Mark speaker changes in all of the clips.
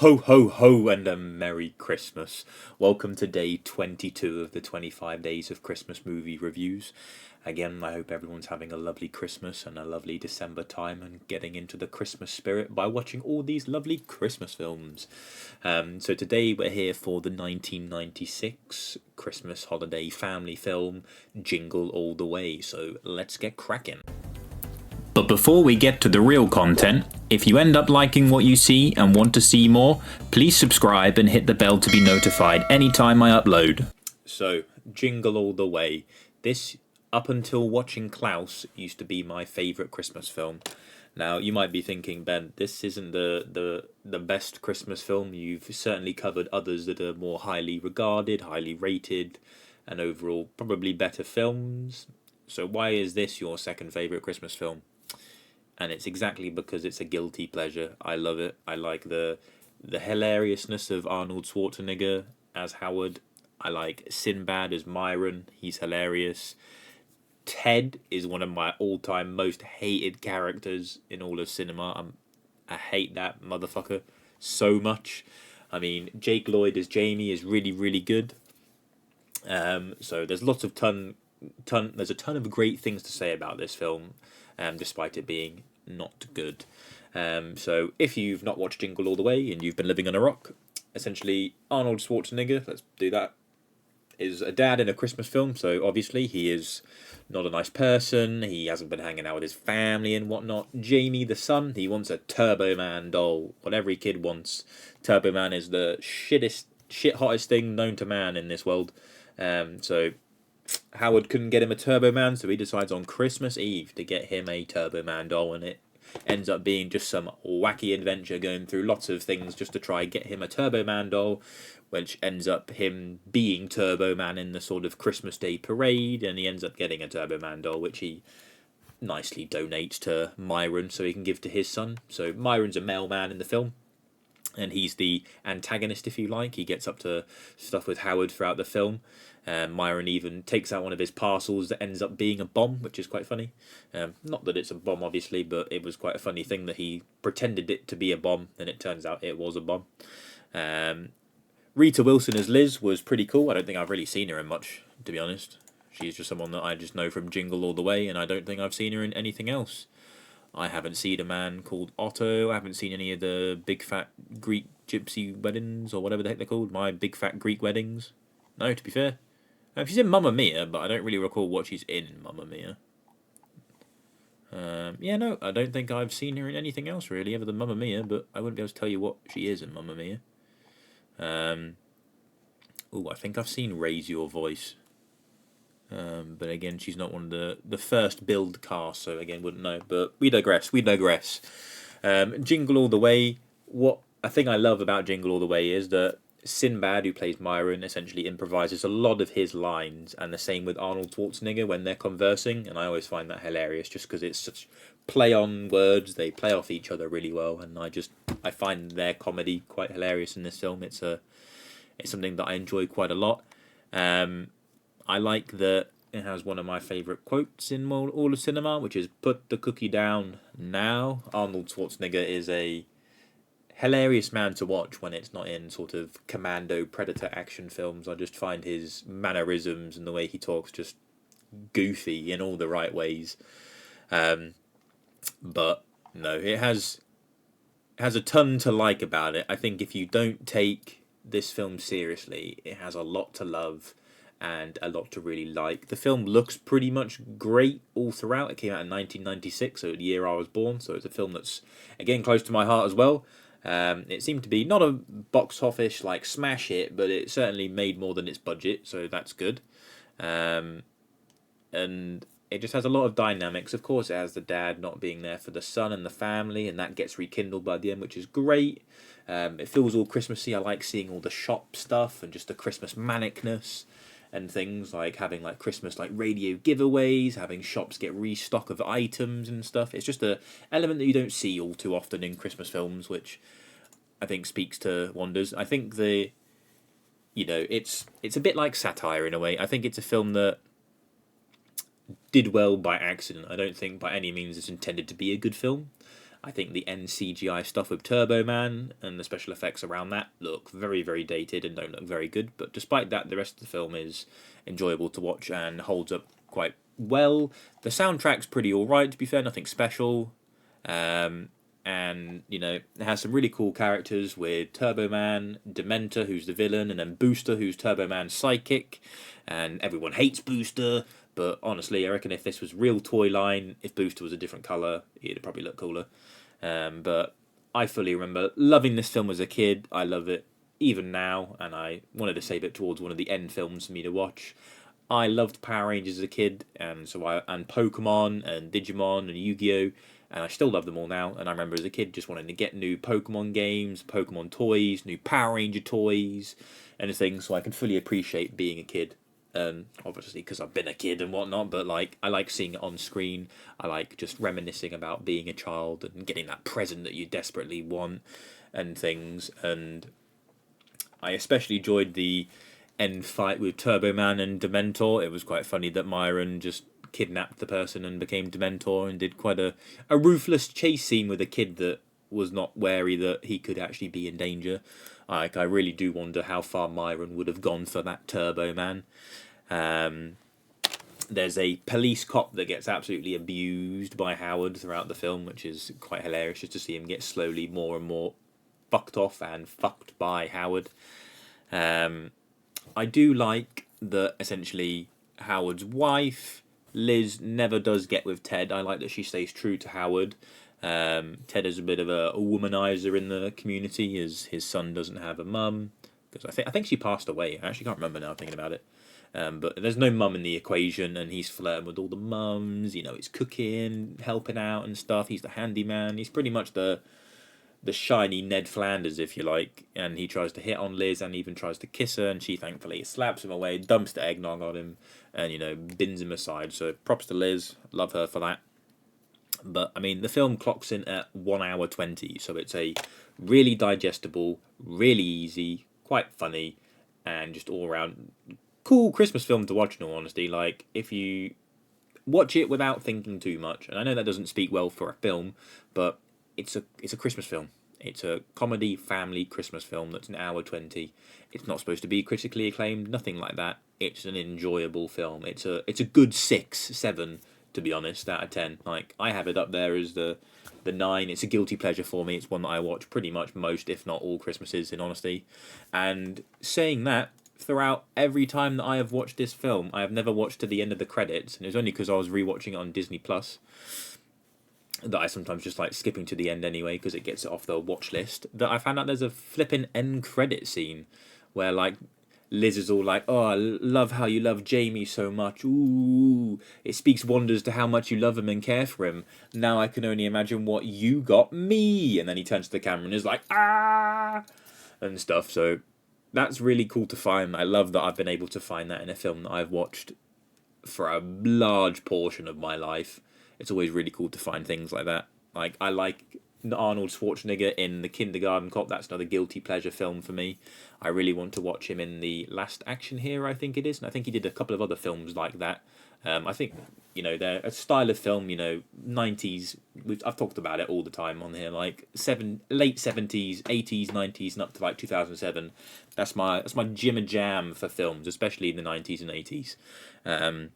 Speaker 1: Ho, ho, ho, and a Merry Christmas. Welcome to day 22 of the 25 Days of Christmas movie reviews. Again, I hope everyone's having a lovely Christmas and a lovely December time and getting into the Christmas spirit by watching all these lovely Christmas films. So today we're here for the 1996 Christmas holiday family film, Jingle All the Way. So let's get cracking. But before we get to the real content, if you end up liking what you see and want to see more, please subscribe and hit the bell to be notified anytime I upload. So, Jingle All the Way. This, up until watching Klaus, used to be my favourite Christmas film. Now, you might be thinking, Ben, this isn't the best Christmas film. You've certainly covered others that are more highly regarded, highly rated, and overall probably better films. So why is this your second favourite Christmas film? And it's exactly because it's a guilty pleasure. I love it. I like the hilariousness of Arnold Schwarzenegger as Howard. I like Sinbad as Myron. He's hilarious. Ted is one of my all-time most hated characters in all of cinema. I hate that motherfucker so much. I mean, Jake Lloyd as Jamie is really, really good. So there's lots of there's a ton of great things to say about this film, despite it being not good. So if you've not watched Jingle All the Way and you've been living on a rock, essentially Arnold Schwarzenegger, let's do that, is a dad in a Christmas film. So obviously he is not a nice person. He hasn't been hanging out with his family and whatnot. Jamie, the son, he wants a Turbo Man doll. What every kid wants. Turbo Man is the shit hottest thing known to man in this world. So Howard couldn't get him a Turbo Man, so he decides on Christmas Eve to get him a Turbo Man doll, and it ends up being just some wacky adventure going through lots of things just to try and get him a Turbo Man doll, which ends up him being Turbo Man in the sort of Christmas Day parade, and he ends up getting a Turbo Man doll, which he nicely donates to Myron so he can give to his son. So Myron's a mailman in the film, and he's the antagonist, if you like. He gets up to stuff with Howard throughout the film. Myron even takes out one of his parcels that ends up being a bomb, which is quite funny. Not that it's a bomb, obviously, but it was quite a funny thing that he pretended it to be a bomb, and it turns out it was a bomb. Rita Wilson as Liz was pretty cool. I don't think I've really seen her in much, to be honest. She's just someone that I just know from Jingle All the Way, and I don't think I've seen her in anything else. I haven't seen A Man Called Otto. I haven't seen any of the Big Fat Greek Gypsy Weddings, or whatever the heck they're called. My Big Fat Greek Weddings. No, to be fair. She's in Mamma Mia, but I don't really recall what she's in Mamma Mia. Yeah, no, I don't think I've seen her in anything else, really, other than Mamma Mia, but I wouldn't be able to tell you what she is in Mamma Mia. I think I've seen Raise Your Voice. But again, she's not one of the first build cast, so again, wouldn't know. But we digress. Jingle All the Way. What I think I love about Jingle All the Way is that Sinbad, who plays Myron, essentially improvises a lot of his lines, and the same with Arnold Schwarzenegger when they're conversing, and I always find that hilarious just because it's such play on words. They play off each other really well, and I find their comedy quite hilarious in this film. It's something that I enjoy quite a lot. I like that it has one of my favourite quotes in all of cinema, which is "Put the cookie down now." Arnold Schwarzenegger is a hilarious man to watch when it's not in sort of commando predator action films. I just find his mannerisms and the way he talks just goofy in all the right ways. But no, it has a ton to like about it. I think if you don't take this film seriously, it has a lot to love and a lot to really like. The film looks pretty much great all throughout. It came out in 1996, so the year I was born, so it's a film that's, again, close to my heart as well. It seemed to be not a box office like smash hit, but it certainly made more than its budget, so that's good. And it just has a lot of dynamics. Of course, it has the dad not being there for the son and the family, and that gets rekindled by the end, which is great. It feels all Christmassy. I like seeing all the shop stuff and just the Christmas manicness and things like having like Christmas like radio giveaways, having shops get restock of items and stuff. It's just a element that you don't see all too often in Christmas films, which I think speaks to wonders. I think it's a bit like satire in a way. I think it's a film that did well by accident. I don't think by any means it's intended to be a good film. I think the end CGI stuff with Turbo Man and the special effects around that look very, very dated and don't look very good. But despite that, the rest of the film is enjoyable to watch and holds up quite well. The soundtrack's pretty alright, to be fair, nothing special. And, you know, it has some really cool characters with Turbo Man, Dementor, who's the villain, and then Booster, who's Turbo Man's sidekick. And everyone hates Booster, but honestly, I reckon if this was real toy line, if Booster was a different colour, it'd probably look cooler. But I fully remember loving this film as a kid. I love it even now, and I wanted to save it towards one of the end films for me to watch. I loved Power Rangers as a kid, and Pokemon and Digimon and Yu-Gi-Oh! And I still love them all now. And I remember as a kid just wanting to get new Pokemon games, Pokemon toys, new Power Ranger toys, and things. So I can fully appreciate being a kid. Obviously, because I've been a kid and whatnot. But like, I like seeing it on screen. I like just reminiscing about being a child and getting that present that you desperately want and things. And I especially enjoyed the end fight with Turbo Man and Dementor. It was quite funny that Myron just kidnapped the person and became Dementor and did quite a ruthless chase scene with a kid that was not wary that he could actually be in danger. Like, I really do wonder how far Myron would have gone for that Turbo Man. There's a police cop that gets absolutely abused by Howard throughout the film, which is quite hilarious just to see him get slowly more and more fucked off and fucked by Howard. I do like that essentially Howard's wife, Liz, never does get with Ted. I like that she stays true to Howard. Ted is a bit of a womanizer in the community, as his son doesn't have a mum. Because I think she passed away. I actually can't remember now thinking about it. But there's no mum in the equation, and he's flirting with all the mums. You know, he's cooking, helping out and stuff. He's the handyman. He's pretty much the shiny Ned Flanders, if you like, and he tries to hit on Liz and even tries to kiss her, and she thankfully slaps him away, dumps the eggnog on him, and, you know, bins him aside. So props to Liz, love her for that. But, I mean, the film clocks in at 1 hour 20, so it's a really digestible, really easy, quite funny, and just all around cool Christmas film to watch, in all honesty. Like, if you watch it without thinking too much, and I know that doesn't speak well for a film, but it's a Christmas film. It's a comedy family Christmas film that's 1 hour 20. It's not supposed to be critically acclaimed, nothing like that. It's an enjoyable film. It's a good 6, 7, to be honest, out of 10. Like, I have it up there as the 9. It's a guilty pleasure for me. It's one that I watch pretty much most, if not all, Christmases, in honesty. And saying that, throughout every time that I have watched this film, I have never watched to the end of the credits, and it was only because I was rewatching it on Disney Plus that I sometimes just like skipping to the end anyway because it gets it off the watch list, that I found out there's a flipping end credit scene where, like, Liz is all like, oh, I love how you love Jamie so much. Ooh, it speaks wonders to how much you love him and care for him. Now I can only imagine what you got me. And then he turns to the camera and is like, ah, and stuff. So that's really cool to find. I love that I've been able to find that in a film that I've watched for a large portion of my life. It's always really cool to find things like that. Like, I like Arnold Schwarzenegger in The Kindergarten Cop. That's another guilty pleasure film for me. I really want to watch him in The Last Action Hero, I think it is. And I think he did a couple of other films like that. I think, you know, they're a style of film, you know, 90s. I've talked about it all the time on here. Like, late 70s, 80s, 90s, and up to like 2007. That's my jam for films, especially in the 90s and 80s.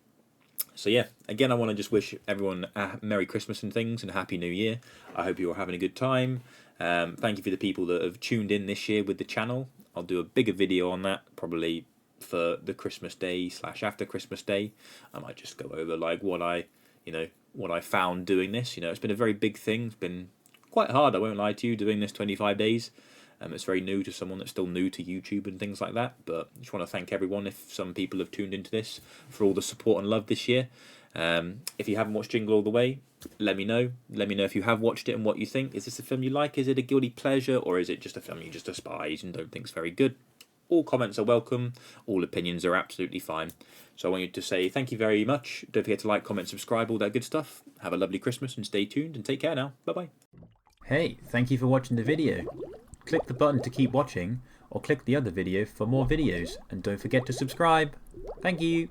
Speaker 1: So yeah, again, I want to just wish everyone a Merry Christmas and things and a Happy New Year. I hope you're all having a good time. Thank you for the people that have tuned in this year with the channel. I'll do a bigger video on that, probably for the Christmas Day / after Christmas Day. I might just go over like what I found doing this. You know, it's been a very big thing. It's been quite hard, I won't lie to you, doing this 25 days. It's very new to someone that's still new to YouTube and things like that. But I just want to thank everyone, if some people have tuned into this, for all the support and love this year. If you haven't watched Jingle all the way, let me know. Let me know if you have watched it and what you think. Is this a film you like? Is it a guilty pleasure? Or is it just a film you just despise and don't think is very good? All comments are welcome. All opinions are absolutely fine. So I want you to say thank you very much. Don't forget to like, comment, subscribe, all that good stuff. Have a lovely Christmas and stay tuned and take care now. Bye-bye. Hey, thank you for watching the video. Click the button to keep watching, or click the other video for more videos, and don't forget to subscribe. Thank you.